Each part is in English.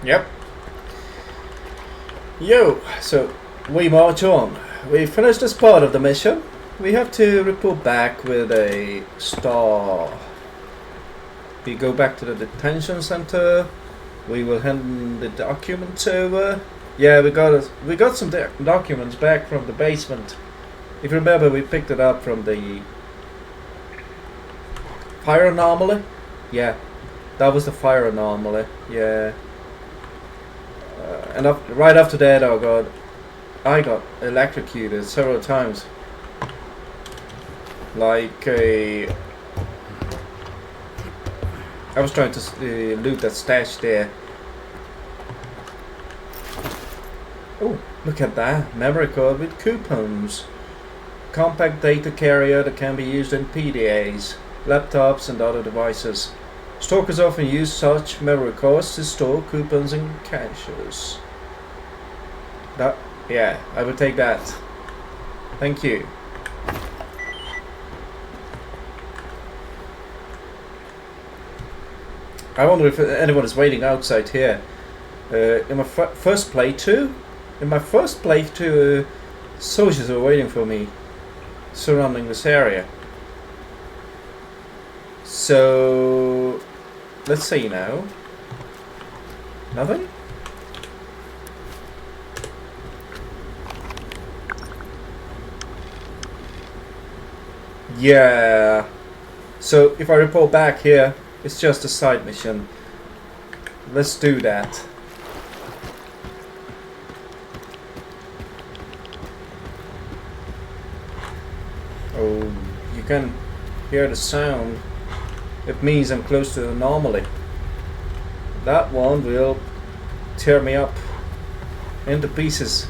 Yep. Yo, so we march on. We finished this part of the mission. We have to report back with a star. We go back to the detention center. We will hand the documents over. Yeah, we got some documents back from the basement. If you remember, we picked it up from the fire anomaly. Yeah, that was the fire anomaly. Yeah. And right after that, I got electrocuted several times. Like I was trying to loot that stash there. Oh, look at that. Memory card with coupons. Compact data carrier that can be used in PDAs, laptops and other devices. Stalkers often use such memory cards to store coupons and caches. Yeah, I will take that. Thank you. I wonder if anyone is waiting outside here. In my first playthrough, soldiers were waiting for me, surrounding this area. So, let's see now. Nothing? Yeah. So, if I report back here, it's just a side mission. Let's do that. Oh, you can hear the sound. It means I'm close to the anomaly. That one will tear me up into pieces.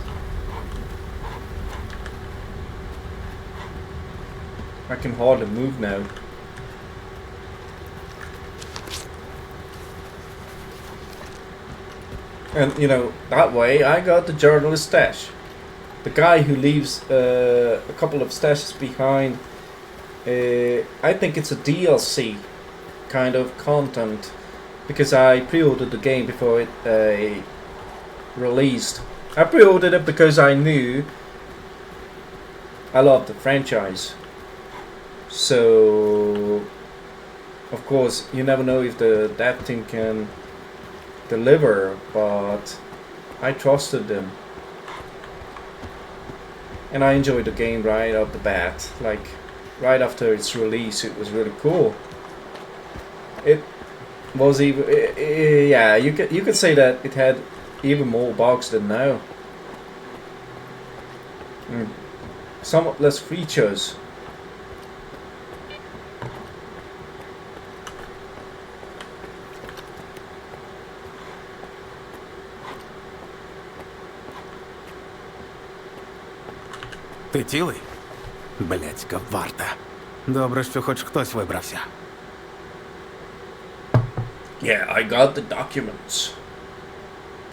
I can hardly move now. And you know, that way I got the journalist stash. The guy who leaves a couple of stashes behind, I think it's a DLC kind of content, because I pre-ordered the game before it released. I pre-ordered it because I knew I loved the franchise. So, of course, you never know if that thing can deliver, but I trusted them. And I enjoyed the game right off the bat. Like, right after its release, it was really cool. It was even... yeah, you could say that it had even more bugs than now. Somewhat less features. Ти цілий? Блядська варта. Добре, що хоч хтось вибрався. Yeah, I got the documents.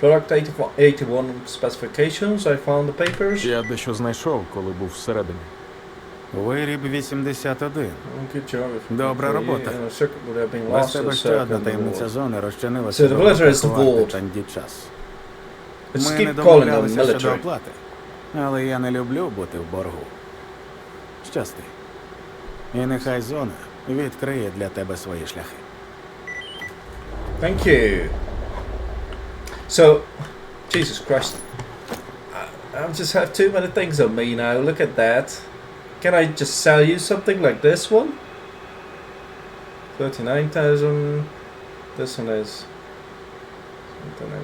Product 81 specifications, I found the papers. Я дещо знайшов, коли був всередині. Виріб 81. Good job. Добра робота. Circuit would have been Без lost тебе to ще одна circuit таємниця зони розчинилася. So the village is the vault. час. It's Ми не Skif calling them домовлялися щодо military. оплати. Але я не люблю бути в боргу. Щасти. І нехай зона відкриє для тебе свої шляхи. Thank you. So, Jesus Christ. I just have too many things on me now. Look at that. Can I just sell you something like this one? 39,000. This one is...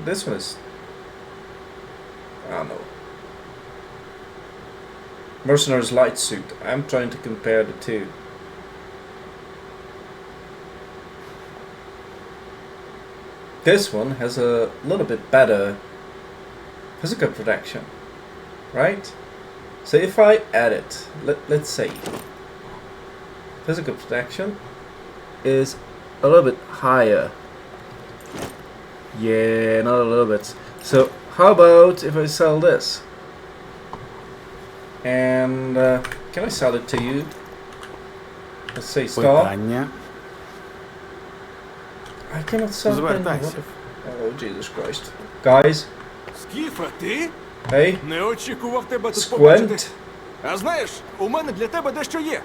This one is... I don't know. Mercenary's light suit. I'm trying to compare the two. This one has a little bit better physical protection, right? So if I add it, let's say physical protection is a little bit higher. Yeah, not a little bit. So how about if I sell this? And can I sell it to you? Let's say star. Питання. I cannot sell it. Звертайся. Oh, Jesus Christ. Guys, Скіфе, ти? hey, Не очікував тебе тут побачити. Squint. А знаєш, у мене для тебе дещо є.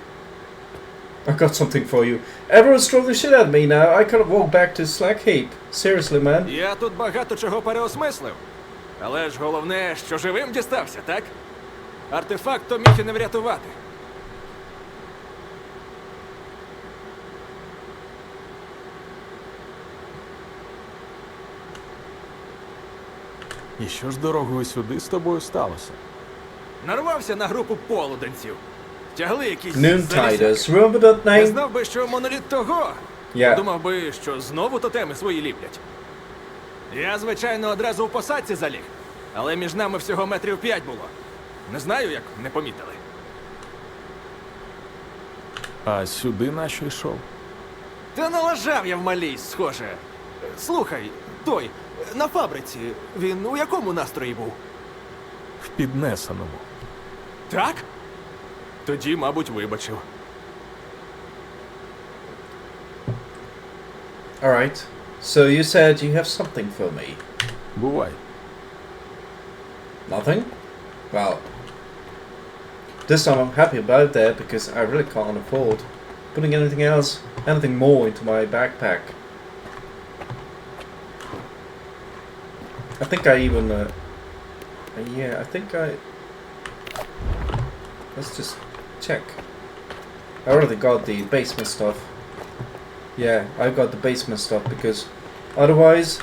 I got something for you. Everyone's throwing the shit at me now. I can't walk back to S.T.A.L.K.E.R. Seriously, man. Я тут багато чого переосмислив. Але ж головне, що живим дістався, так? Артефакт то міг і не врятувати. І що ж дорогою сюди з тобою сталося? Нарвався на групу полуденців. Тягли якісь Noontiders. залізяки. Remember that Не name? знав би, що моноліт того. Yeah. Думав би, що знову тотеми свої ліплять. Я, звичайно, одразу у посадці заліг. Але між нами всього метрів 5 було. Не знаю, як не помітили. А сюди нащо йшов? Та налажав я в малій, схоже. Слухай, той, на фабриці, він у якому настрої був? В піднесеному. Так? Тоді, мабуть, вибачив. Alright. So you said you have something for me. Бувай. Nothing? Well, this time I'm happy about that because I really can't afford putting anything more into my backpack. I think I even, yeah, I think let's just check. I already got the basement stuff. Yeah, I got the basement stuff because otherwise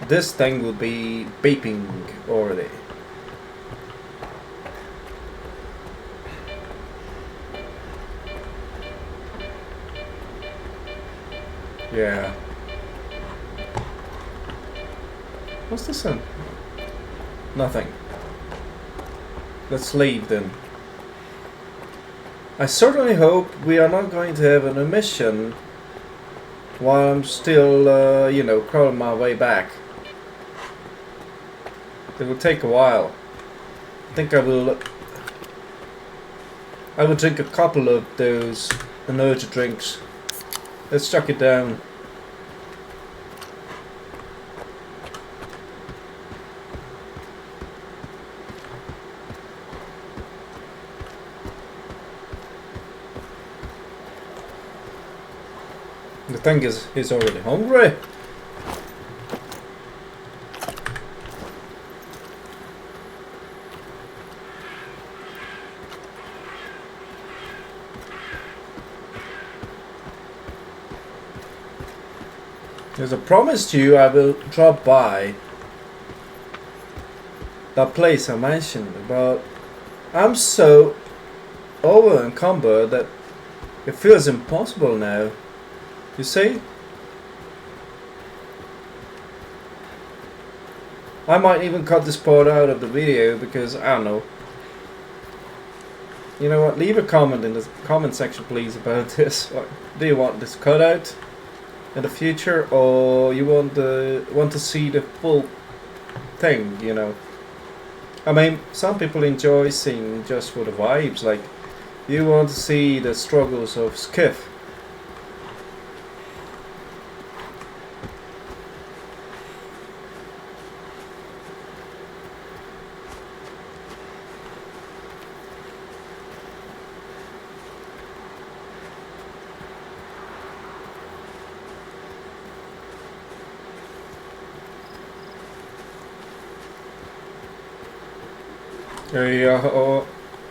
this thing would be beeping already. Yeah. What's this then? Nothing. Let's leave then. I certainly hope we are not going to have an emission while I'm still, you know, crawling my way back. It will take a while. I think I will drink a couple of those energy drinks. Let's chuck it down. The thing is, he's already hungry. As I promised you, I will drop by that place I mentioned, but I'm so over encumbered that it feels impossible now. You see? I might even cut this part out of the video because I don't know. You know what? Leave a comment in the comment section, please, about this. Or do you want this cut out in the future, or you want to see the full thing? You know. I mean, some people enjoy seeing just for the vibes. Like, you want to see the struggles of Skif.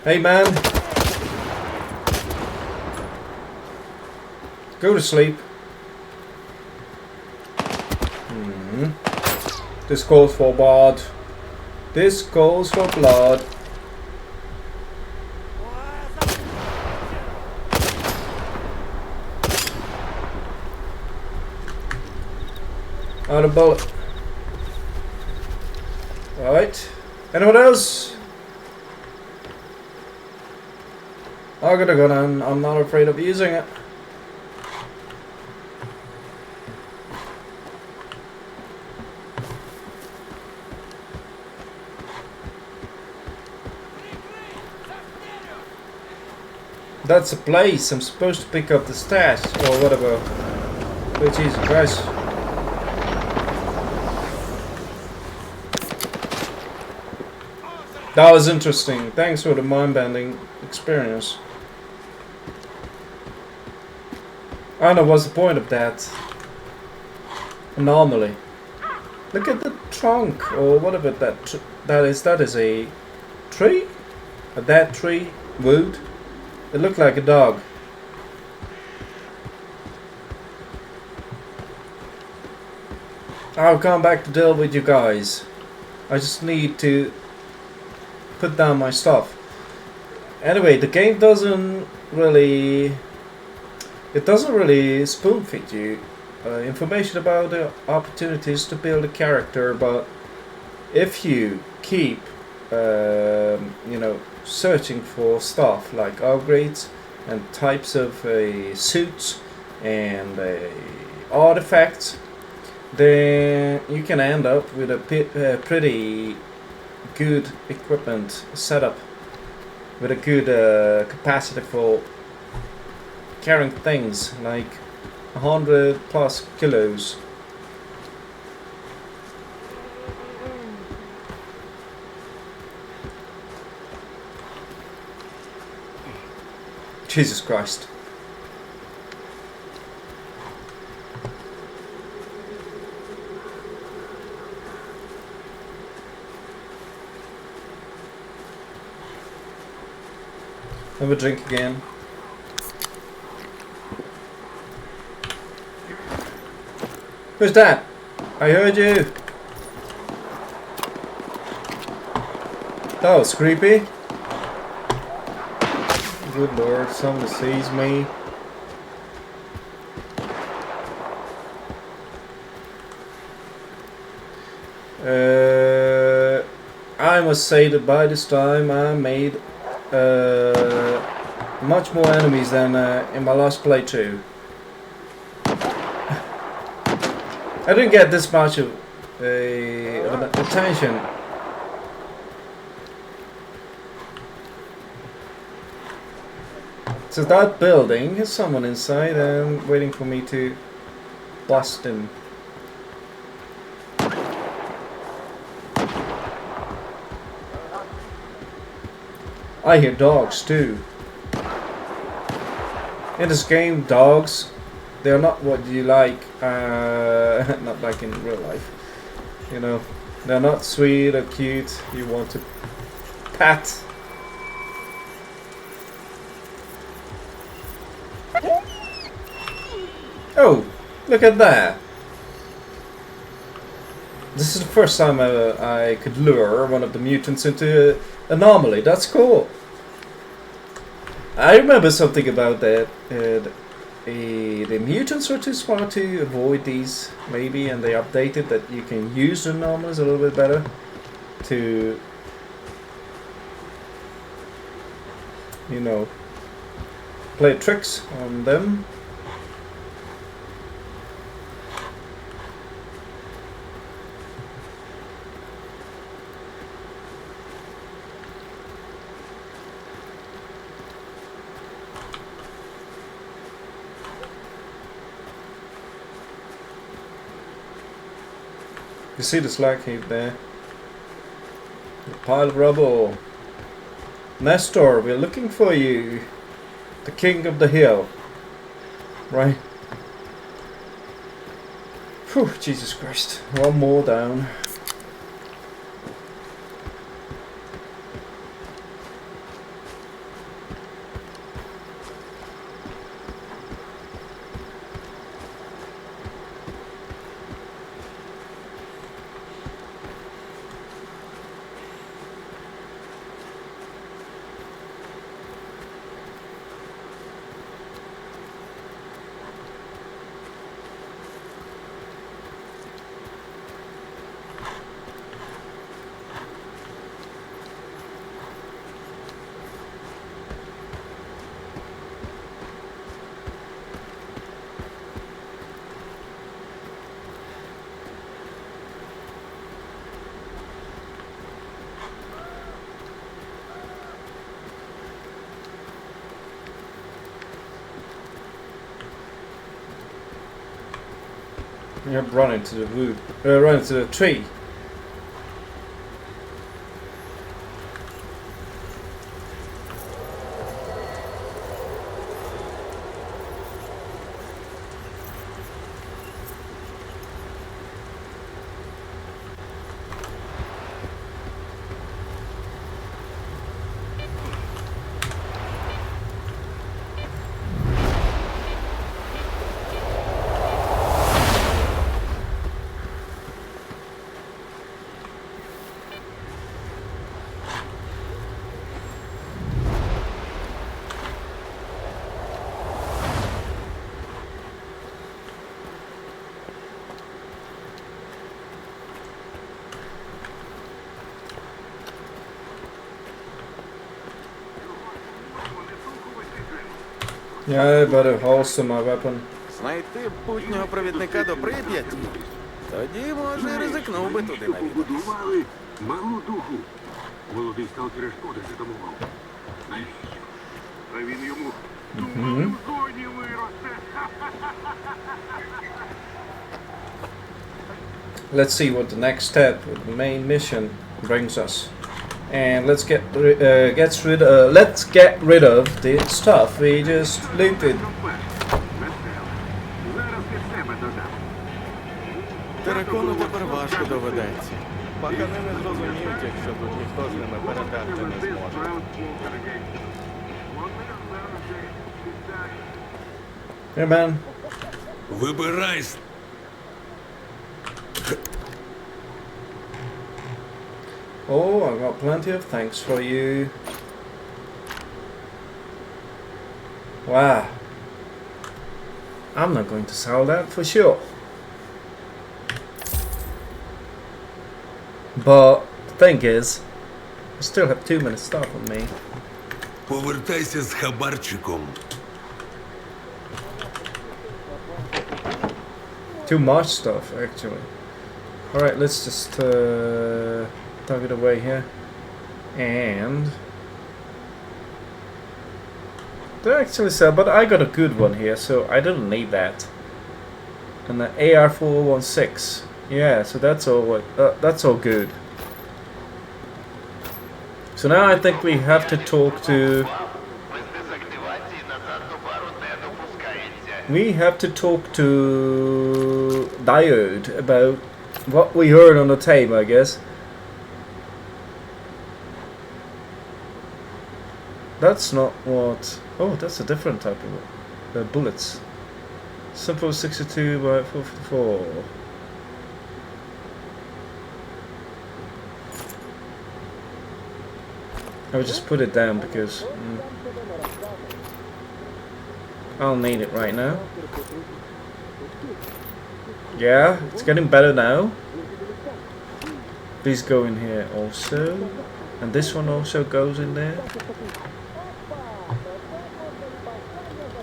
Hey man, go to sleep. This calls for blood. This calls for blood. Out of bullet. Alright. Anyone else? I got a gun and I'm not afraid of using it. That's a place. I'm supposed to pick up the stash or whatever. Oh, Jesus Christ. That was interesting. Thanks for the mind-bending experience. I don't know what's the point of that anomaly. Look at the trunk or whatever that is. That is a tree? A dead tree? Wood? It looked like a dog. I'll come back to deal with you guys. I just need to put down my stuff. Anyway, the game doesn't really spoon feed you information about the opportunities to build a character, but if you keep searching for stuff like upgrades and types of suits and artifacts, then you can end up with a pretty good equipment setup with a good capacity for carrying things like 100 plus kilos. Jesus Christ. Have a drink again. Who's that? I heard you. That was creepy. Good lord, someone sees me. I must say that by this time I made much more enemies than in my last playthrough. I didn't get this much of attention. So that building has someone inside and waiting for me to bust him. I hear dogs too. In this game, dogs, they're not what you like, not like in real life. You know, they're not sweet or cute. You want to pat. Oh, look at that. This is the first time I could lure one of the mutants into an anomaly. That's cool. I remember something about that. The mutants were too smart to avoid these, maybe, and they updated that you can use the anomalies a little bit better to, you know, play tricks on them. You see the slag heap there? The pile of rubble. Nestor, we're looking for you. The king of the hill. Right? Whew, Jesus Christ. One more down. Yep, run into the wood. Run into the tree. Yeah, I better holster my weapon. Знайти путнього провідника до Прип'яті? Тоді, може, ризикнув би туди навіть. Будували малу дугу. Молодий сталкер шкоди задумував. Навіщо? А він йому думав, в зоні виросте. Let's see what the next step, the main mission, brings us, and let's get rid of the stuff we just looted. Зараз від себе додам. Терекону тепер важко доведеться. Пахани не зрозуміють, якщо тут ніхто з ними перетерти не зможе. Hey man. Вибирайся. Oh, I've got plenty of thanks for you. Wow. I'm not going to sell that for sure. But the thing is, I still have 2 minutes stuff on me. Повертайся з хабарчиком. Too much stuff, actually. Alright, let's just tuck it away here. And they actually sell, but I got a good one here, so I didn't need that. And the AR-416. Yeah, so that's all good. So now I think we have to talk to... We have to talk to Diode about what we heard on the tape, I guess. That's not what... Oh, that's a different type of bullets. Simple 62 by 454. I would just put it down because I'll need it right now. Yeah, it's getting better now. These go in here also. And this one also goes in there.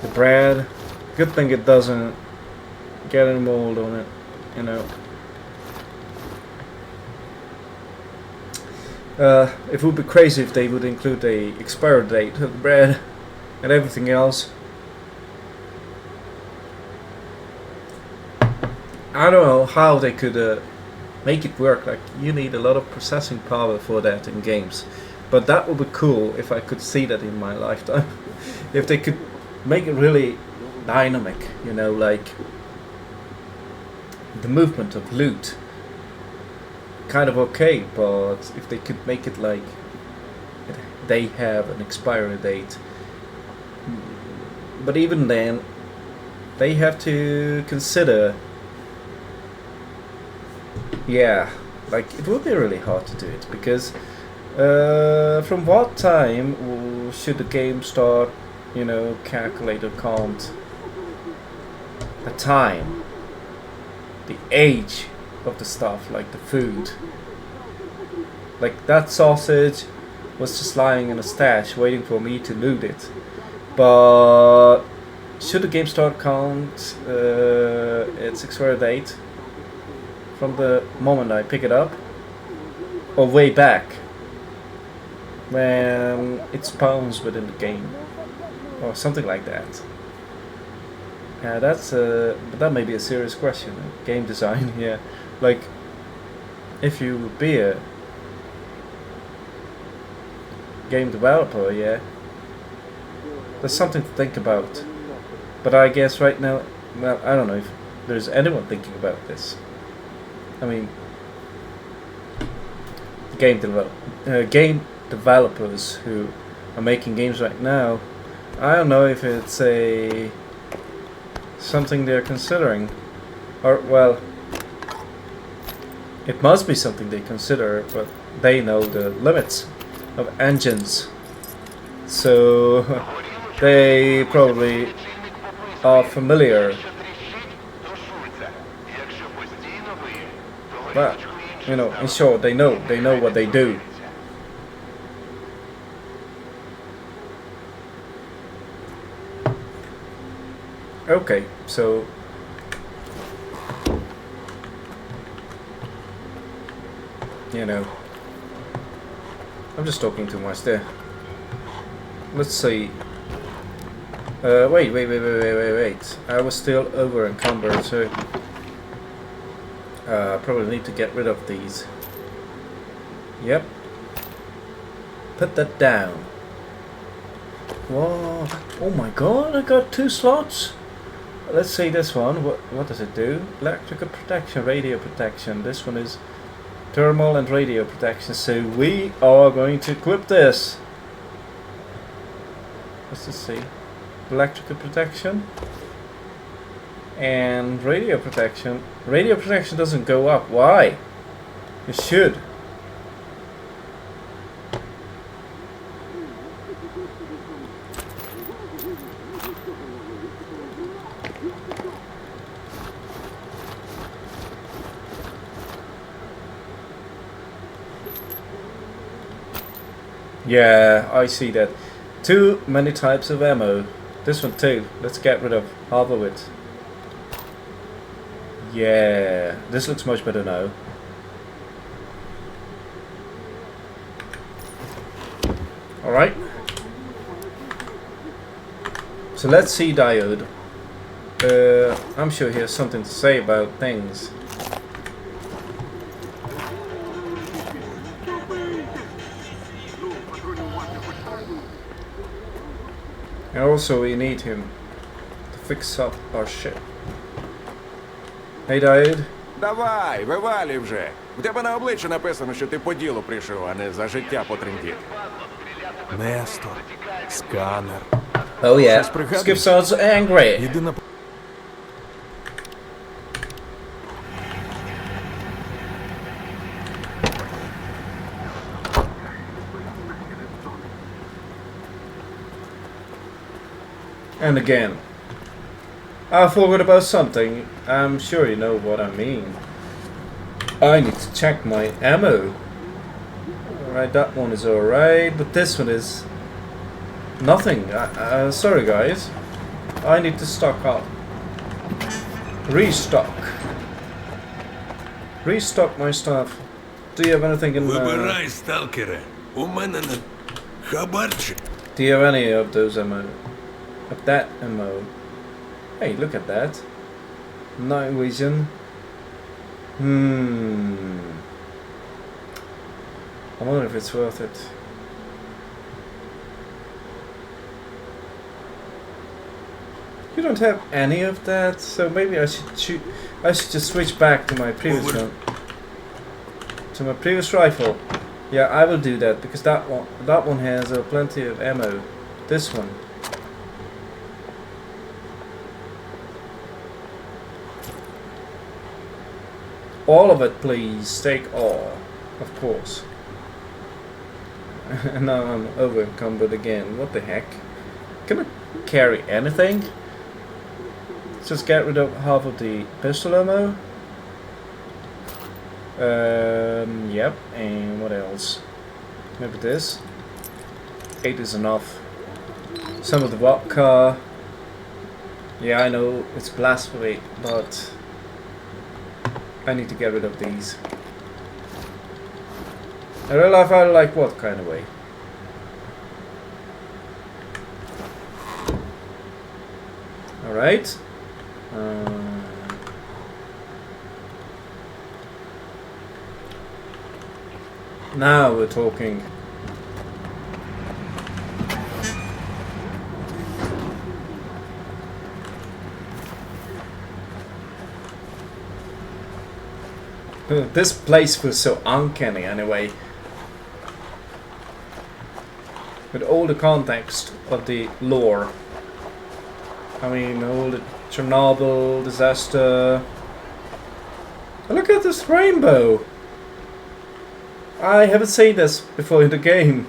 The bread. Good thing it doesn't get any mold on it, you know. It would be crazy if they would include the expiry date of the bread and everything else. I don't know how they could make it work. Like, you need a lot of processing power for that in games, but that would be cool if I could see that in my lifetime. If they could make it really dynamic, you know, like the movement of loot. Kind of okay, but if they could make it like they have an expiry date, but even then they have to consider, yeah, like it would be really hard to do it because from what time should the game start, you know, calculate or count the time, the age of the stuff, like the food. Like that sausage was just lying in a stash waiting for me to loot it. But should the game start count its expiry date from the moment I pick it up, or way back when it spawns within the game, or something like that? Yeah, but that may be a serious question. Game design, yeah. Like, if you would be a game developer, yeah, there's something to think about. But I guess right now, well, I don't know if there's anyone thinking about this. I mean, game developers who are making games right now, I don't know if it's something they're considering, or well, it must be something they consider, but they know the limits of engines, so they probably are familiar. But you know, in short, they know what they do. Okay, so you know, I'm just talking too much there. Let's see. Wait. I was still over encumbered, so probably need to get rid of these. Yep. Put that down. Whoa. Oh my god, I got 2 slots. Let's see this one. What does it do? Electrical protection, radio protection. This one is thermal and radio protection. So we are going to equip this. Let's just see. Electrical protection and radio protection. Radio protection doesn't go up. Why? It should. Yeah, I see that. Too many types of ammo. This one too. Let's get rid of half of it. Yeah, this looks much better now. Alright. So let's see Diode. I'm sure he has something to say about things. And also we need him to fix up our ship. Hey Diode. Давай, вивалюй вже. У тебе на обличчі написано, що ти по ділу прийшов, а не за життя потрендіти. Нестор, сканер. Oh yeah, Щось пригадуєш? Skif sounds angry. Єдина And again. I forgot about something. I'm sure you know what I mean. I need to check my ammo. Alright, that one is alright, but this one is nothing. Sorry guys. I need to stock up. Restock. Restock my stuff. Do you have anything in Вибирай, сталкере. У мене не хабарчик. Do you have any of those ammo? Of that ammo? Hey, look at that. Night vision. I wonder if it's worth it. You don't have any of that, so maybe I should just switch back to my previous one. To my previous rifle. Yeah, I will do that because that one has plenty of ammo. This one. All of it, please. Take all, of course. And now I'm over encumbered again. What the heck? Can I carry anything? Let's just get rid of half of the pistol ammo. Yep. And what else? Maybe this. 8 is enough. Some of the vodka. Yeah, I know it's blasphemy, but I need to get rid of these. In real life, I like what kind of way? Alright. Now we're talking. This place feels so uncanny anyway. With all the context of the lore. I mean, all the Chernobyl disaster. Look at this rainbow! I haven't seen this before in the game.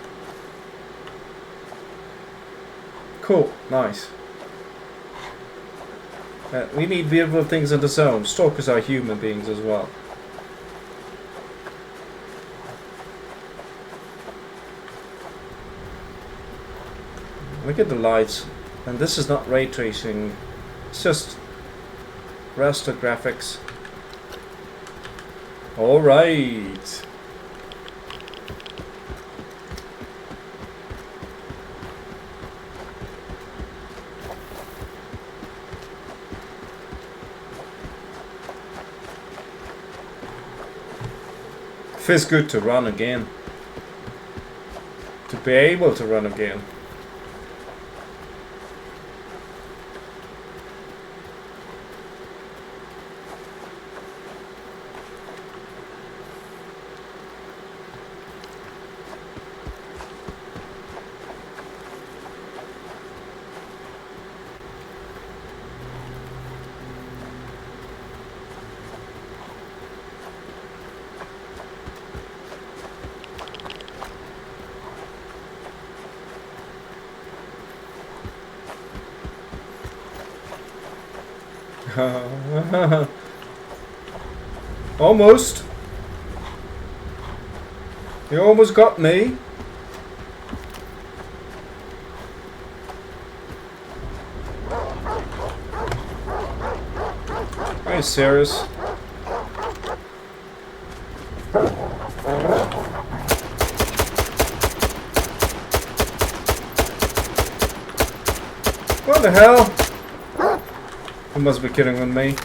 Cool, nice. We need beautiful things in the zone. Stalkers are human beings as well. Look at the lights. And this is not ray tracing. It's just raster graphics. Alright. Feels good to run again. To be able to run again. Almost. You almost got me. Are you serious? What the hell? You must be kidding with me.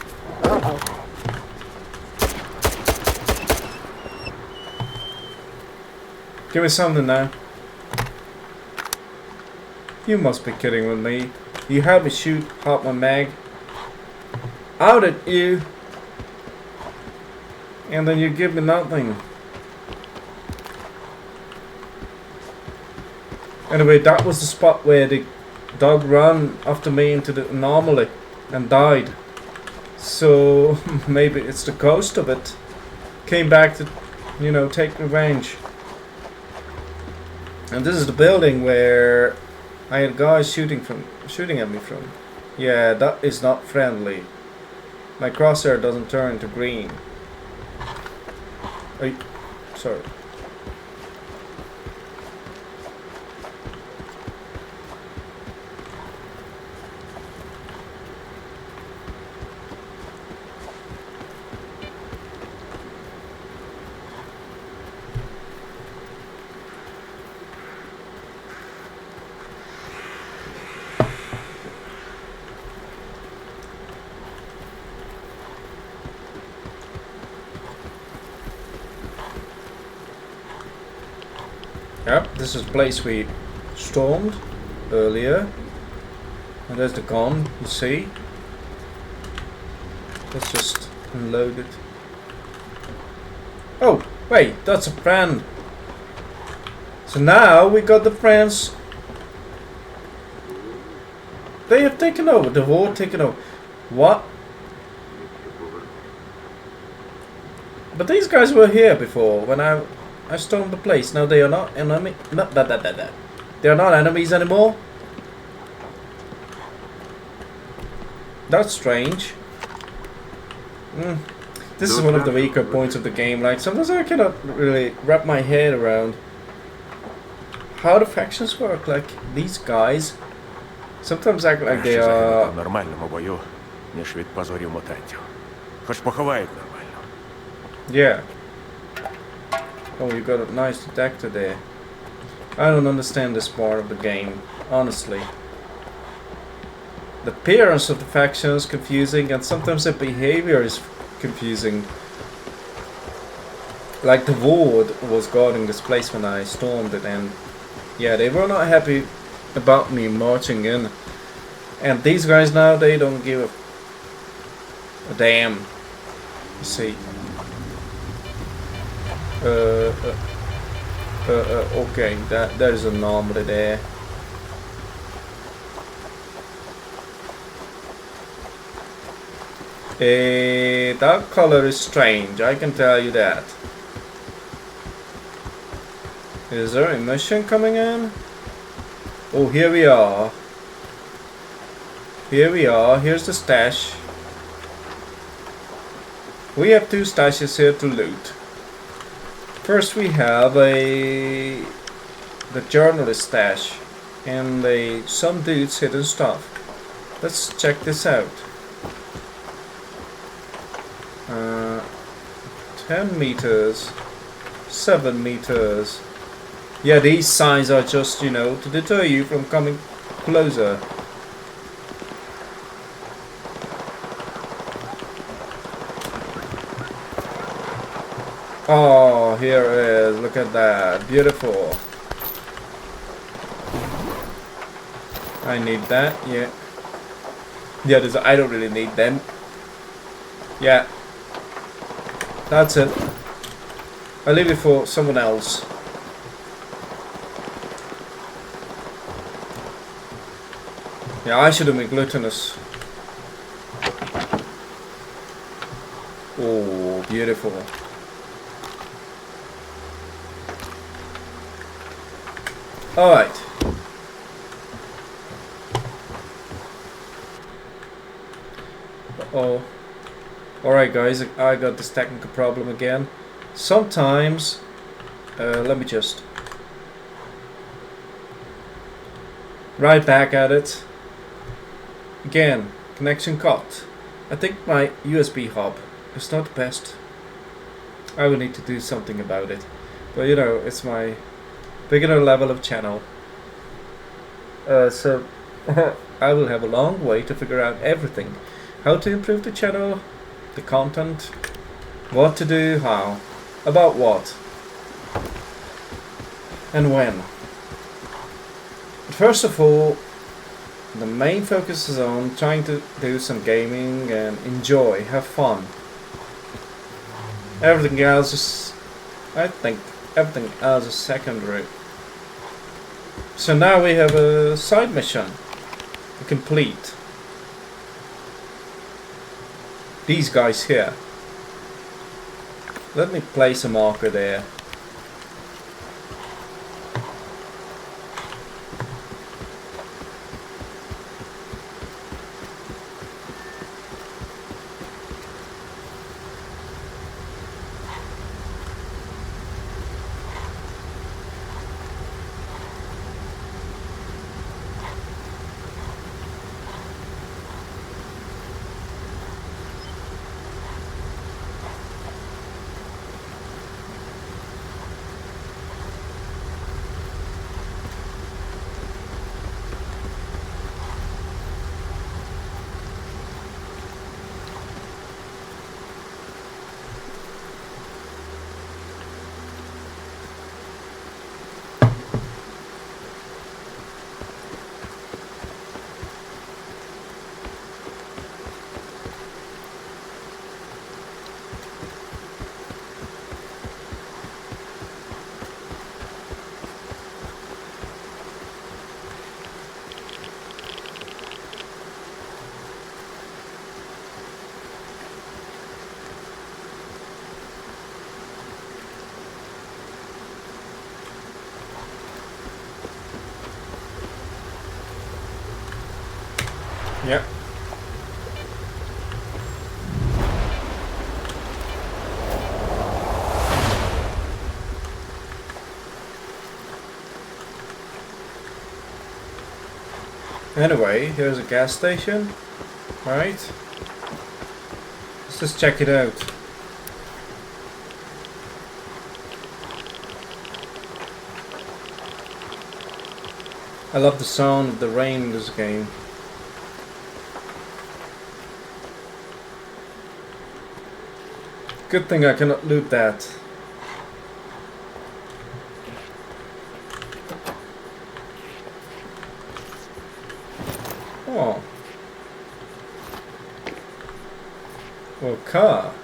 Give me something now. You must be kidding with me. You had me shoot half my mag out at you, and then you give me nothing. Anyway, that was the spot where the dog ran after me into the anomaly and died. So maybe it's the ghost of it. Came back to, you know, take revenge. And this is the building where I had guys shooting at me from. Yeah, that is not friendly. My crosshair doesn't turn to green. Sorry. Yep, this is the place we stormed earlier. And there's the gun, you see. Let's just unload it. Oh, wait, that's a friend. So now we got the friends. They have taken over, the war taken over. What? But these guys were here before when I stormed the place. Now they are not enemy. They are not enemies anymore. That's strange. This is one of the weaker points of the game. Like sometimes I cannot really wrap my head around how the factions work. Like these guys sometimes act like they are. В нормальному бою, ніж від позорів мутантів. Хоч поховають нормально. Yeah. Oh, you got a nice detector there. I don't understand this part of the game, honestly. the appearance of the faction is confusing, and sometimes the behavior is confusing. Like the ward was guarding this place when I stormed it, and yeah, they were not happy about me marching in. And these guys now, they don't give a damn. You see. Okay, that is an anomaly there. That color is strange, I can tell you that. Is there a mission coming in? Oh, here we are. Here we are, here's the stash. We have 2 stashes here to loot. First we have the journalist stash and some dude's hidden stuff. Let's check this out. 10 meters, 7 meters. Yeah, these signs are just, you know, to deter you from coming closer. Oh, here it is. Look at that. Beautiful. I need that. Yeah. The others, I don't really need them. Yeah. That's it. I'll leave it for someone else. Yeah, I should have been glutinous. Oh, beautiful. Alright. Uh-oh. Alright guys, I got this technical problem again. Sometimes, let me just... right back at it. Again, connection cut. I think my USB hub is not the best. I will need to do something about it. But you know, it's my beginner level of channel. So I will have a long way to figure out everything. How to improve the channel, the content, what to do, how, about what, and when. But first of all, the main focus is on trying to do some gaming and enjoy, have fun. Everything else is, I think, everything else is secondary. So now we have a side mission to complete. These guys here. Let me place a marker there. Yep. Anyway, here's a gas station. Right. Let's just check it out. I love the sound of the rain in this game. Good thing I cannot loot that. Oh. Well, car.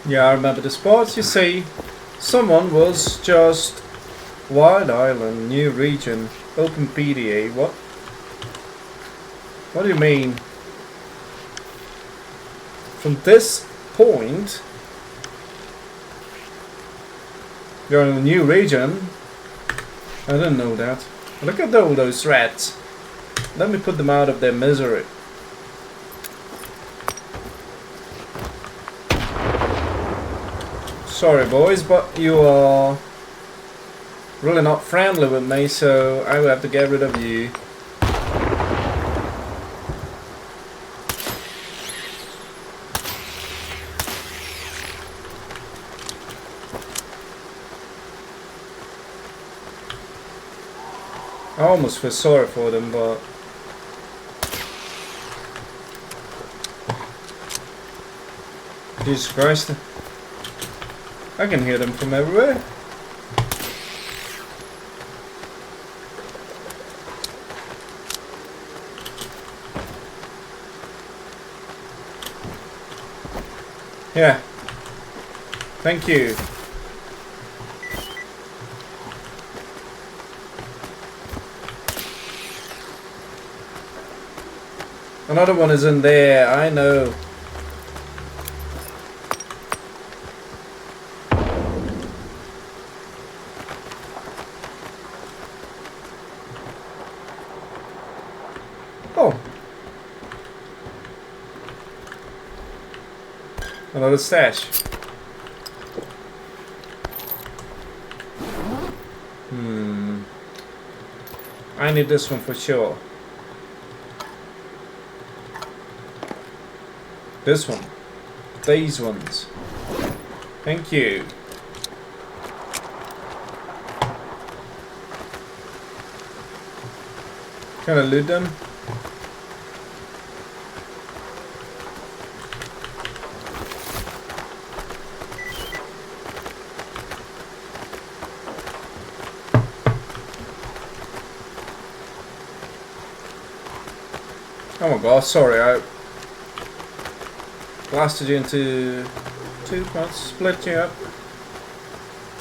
Yeah, I remember the spots. You see, someone was just Wild Island, new region, open PDA. What? What do you mean? From this point, you're in a new region. I didn't know that. Look at all those rats. Let me put them out of their misery. Sorry boys, but you are really not friendly with me, so I will have to get rid of you. I almost feel sorry for them, but Jesus Christ, I can hear them from everywhere. Yeah. Thank you. Another one is in there, I know. Oh. Another stash. I need this one for sure. This one. These ones. Thank you. Can I loot them? Oh my god, sorry, I blasted you into two parts, split you up.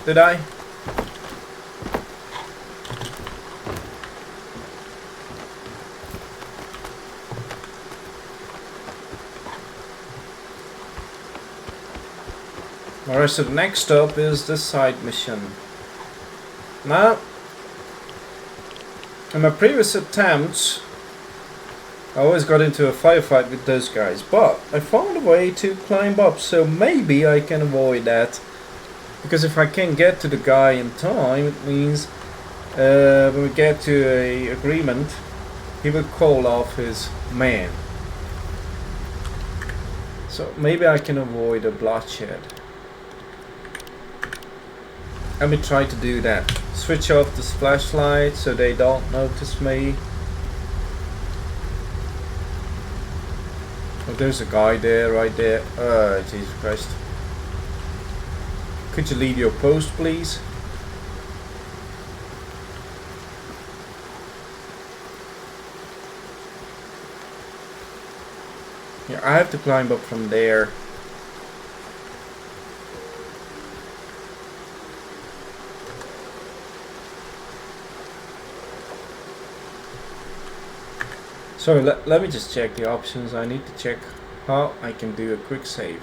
Did I? Alright, so the next stop is the side mission. Now, in my previous attempts, I always got into a firefight with those guys, but I found a way to climb up, so maybe I can avoid that. Because if I can get to the guy in time, it means when we get to an agreement, he will call off his man. So maybe I can avoid a bloodshed. Let me try to do that. Switch off the flashlight so they don't notice me. Oh, there's a guy there, right there. Jesus Christ. Could you leave your post, please? Yeah, I have to climb up from there. So let me just check the options. I need to check how I can do a quick save.